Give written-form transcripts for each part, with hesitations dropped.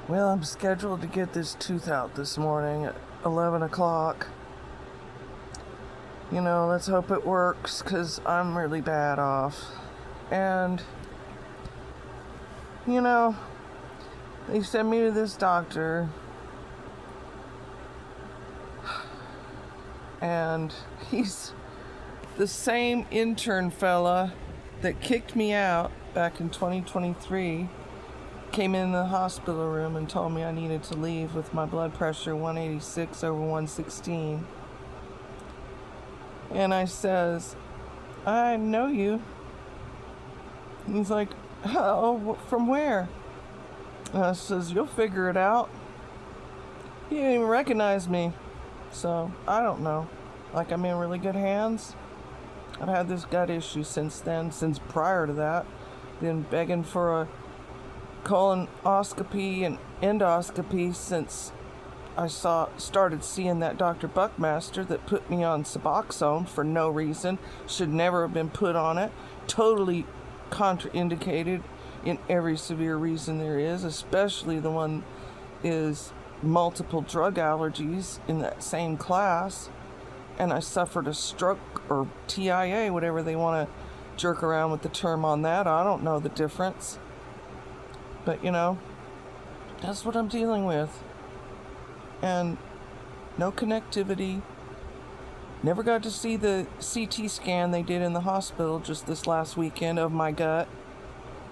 Well, I'm scheduled to get this tooth out this morning at 11 o'clock. Let's hope it works, because I'm really bad off. And, they sent me to this doctor, and he's the same intern fella that kicked me out back in 2023. Came in the hospital room and told me I needed to leave with my blood pressure 186 over 116. And I says, I know you. And he's like, oh, from where? And I says, you'll figure it out. He didn't even recognize me. So, I don't know. Like, I'm in really good hands. I've had this gut issue since then, since prior to that. Been begging for a colonoscopy and endoscopy since I started seeing that Dr. Buckmaster that put me on Suboxone for no reason. Should never have been put on it. Totally contraindicated in every severe reason there is, especially the one is multiple drug allergies in that same class. And I suffered a stroke or TIA, whatever they want to jerk around with the term on that. I don't know the difference. But, that's what I'm dealing with. And no connectivity. Never got to see the CT scan they did in the hospital just this last weekend of my gut.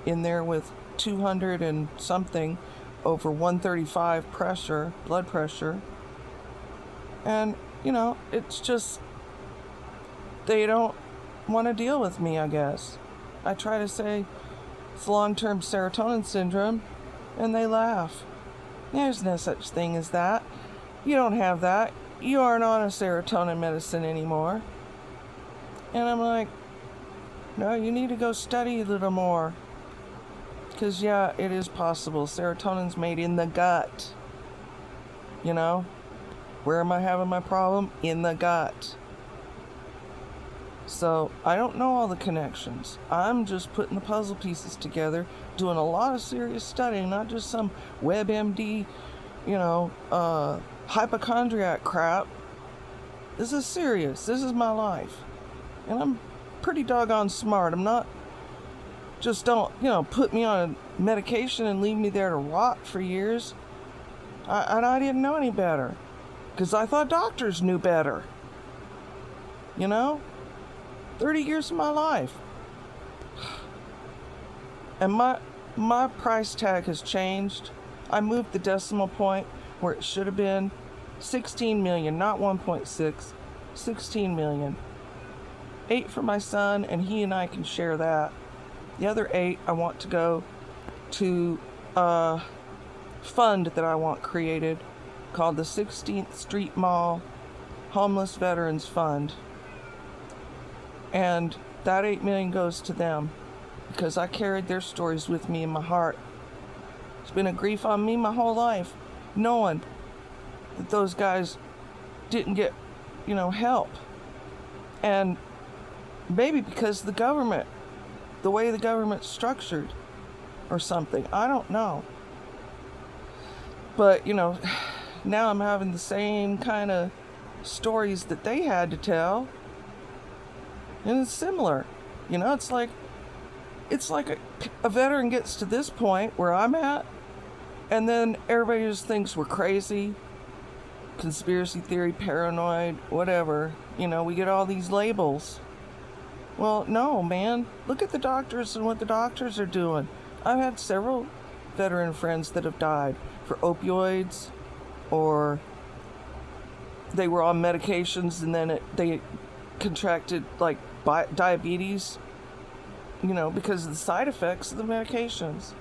In there with 200 and something over 135 blood pressure. And, it's just, they don't want to deal with me, I guess. I try to say it's long-term serotonin syndrome, and they laugh. There's no such thing as that. You don't have that. You aren't on a serotonin medicine anymore. And I'm like, no, you need to go study a little more. Because, yeah, it is possible. Serotonin's made in the gut. Where am I having my problem? In the gut. So, I don't know all the connections. I'm just putting the puzzle pieces together, doing a lot of serious studying, not just some WebMD, hypochondriac crap. This is serious. This is my life. And I'm pretty doggone smart. I'm not, just don't, put me on a medication and leave me there to rot for years. I didn't know any better. Because I thought doctors knew better. 30 years of my life. And my price tag has changed. I moved the decimal point where it should have been 16 million, not 1.6, 16 million. 8 for my son, and he and I can share that. The other 8 I want to go to a fund that I want created called the 16th Street Mall Homeless Veterans Fund. And that 8 million goes to them because I carried their stories with me in my heart. It's been a grief on me my whole life, knowing that those guys didn't get, help. And maybe because the government, the way the government's structured or something, I don't know. But, now I'm having the same kind of stories that they had to tell. And it's similar. It's like a veteran gets to this point where I'm at, and then everybody just thinks we're crazy, conspiracy theory, paranoid, whatever. We get all these labels. Well, no, man. Look at the doctors and what the doctors are doing. I've had several veteran friends that have died for opioids, or they were on medications and then they contracted like diabetes, because of the side effects of the medications,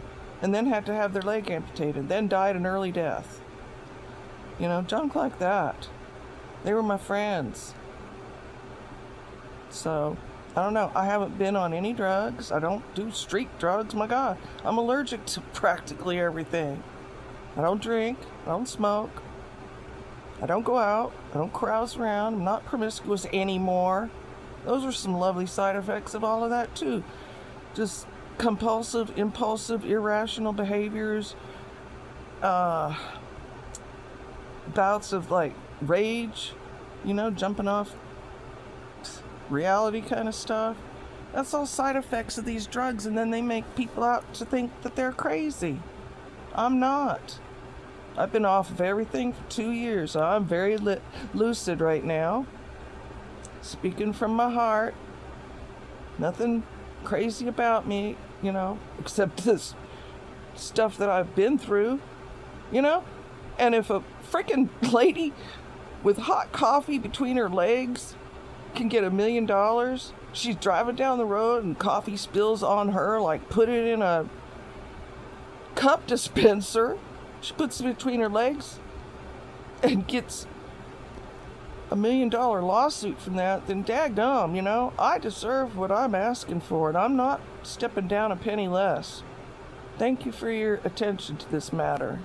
and then had to have their leg amputated, then died an early death. Junk like that. They were my friends. So, I don't know. I haven't been on any drugs. I don't do street drugs. My God, I'm allergic to practically everything. I don't drink. I don't smoke. I don't go out. I don't carouse around. I'm not promiscuous anymore. Those are some lovely side effects of all of that, too. Just compulsive, impulsive, irrational behaviors, uh, bouts of like rage, jumping off reality kind of stuff. That's all side effects of these drugs, and then they make people out to think that they're crazy. I'm not. I've been off of everything for 2 years. I'm very lucid right now. Speaking from my heart. Nothing crazy about me, except this stuff that I've been through, And if a freaking lady with hot coffee between her legs can get $1 million, she's driving down the road and coffee spills on her, like put it in a cup dispenser. She puts it between her legs and gets $1 million lawsuit from that, then daggum, I deserve what I'm asking for, and I'm not stepping down a penny less. Thank you for your attention to this matter.